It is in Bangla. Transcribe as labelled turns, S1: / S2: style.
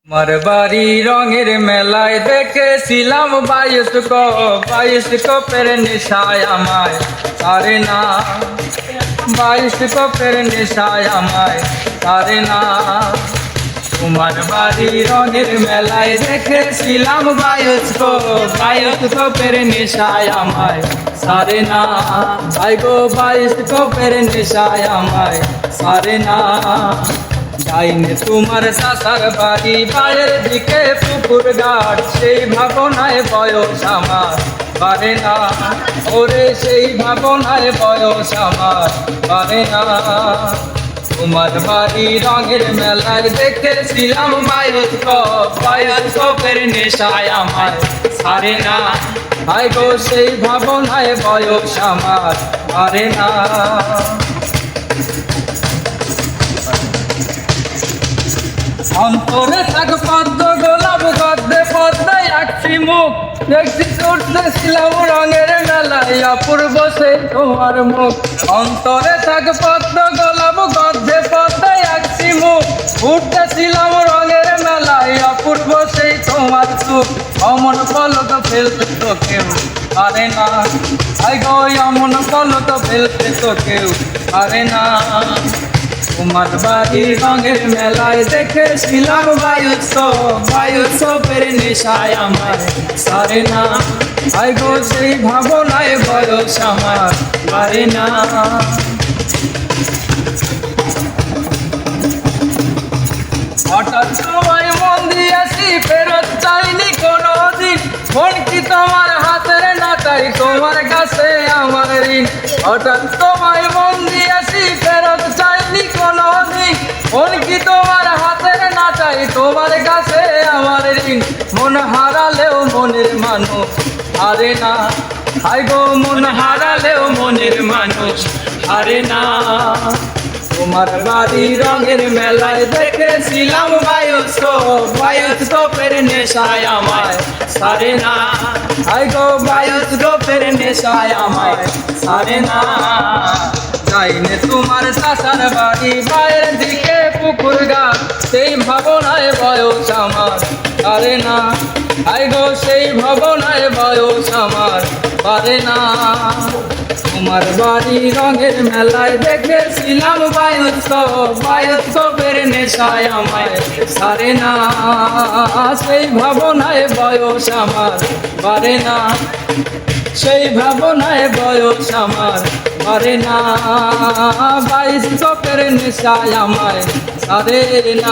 S1: আমার বাড়ি রঙের মেলায় দেখেছিলাম বায়োস্কোপের নেশায় আমায় পারে না, বায়োস্কোপের নেশায় আমায় পারে না। তোমার বাড়ি রঙের মেলায় দেখেছিলাম বায়োস্কোপের নেশায় আমায় সারে না, ভাই গো বায়োস্কোপের নেশায় আমায় সারে না। যাইনি তোমার সাসার বাড়ি, বাইরের দিকে পুকুর ঘাট, সেই ভাবনায় বয়স আমার পারে না, ওরে সেই ভাবনায় বয়স আমার পারে না। তোমার বাড়ি রঙের মেলায় দেখেছিলাম বায়োস্কোপের নেশায় আমার সারে না, ভাই গো সেই ভাবনায় বয়স আমার পারে না। অন্তরে থাক পদ্ম গোলাপ গদ্দে পদ্মায় আঁকছি মুখ, দেখছি ছুটতেছিলাম রঙের মেলায় অপূর্ব সেই তোমার মুখ। অন্তরে থাক পদ্ম গোলাপ গদ্দে পদ্মায় আঁকছি মুখ, উঠতেছিলাম রঙের মেলায় অপূর্ব সেই তোমার সুখ। অমন পলক ফেলতে তো কেউ পারে না, আই গো অমন পলক ফেলতে তো কেউ পারে না। তোমার বাড়ি রঙের মেলায় দেখেছিলাম বায়োস্কোপের নেশায় আমার সারে না, আই গো সেই ভাবনায় বয়স আমার পারে না। হঠাৎ তোমায় মন দিয়েছি ফেরত চাইনি কোনো দিন, মন কি তোমার হাতের না চাই তোমার কাছে আমার ঋণ। হঠাৎ তোমায় মন দিয়েছি ফেরত চাইনি কোনো দিন, মন কি তোমার হাতের না চাই তোমার কাছে আমার ঋণ। মন হারালেও মনের মানুষ হারে না, হাই গো মন হারালেও মনের মানুষ হারে না। তোমার বাড়ি রঙের মেলায় দেখেছিলাম বায়োস্কোপের নেশায় আমায় সারে না, হাই গো বায়োস্কোপের নেশায় আমায় সারে না। যাইনি তোমার সাসার বাড়ি, বাইরের দিকে পুকুর ঘাট, সেই ভাবনায় বয়স আমার পারে না, হাই গো সেই ভাবনায় বয়স আমার পারে না। তোমার বাড়ি রঙের মেলায় দেখেছিলাম বায়োস্কোপের নেশায় আমায় সারে না, সেই ভাবনায় বয়স আমার পারে না, সেই ভাবনায় বয়স আমার পারে না। বায়োস্কোপের নেশায় আমায় সারে না।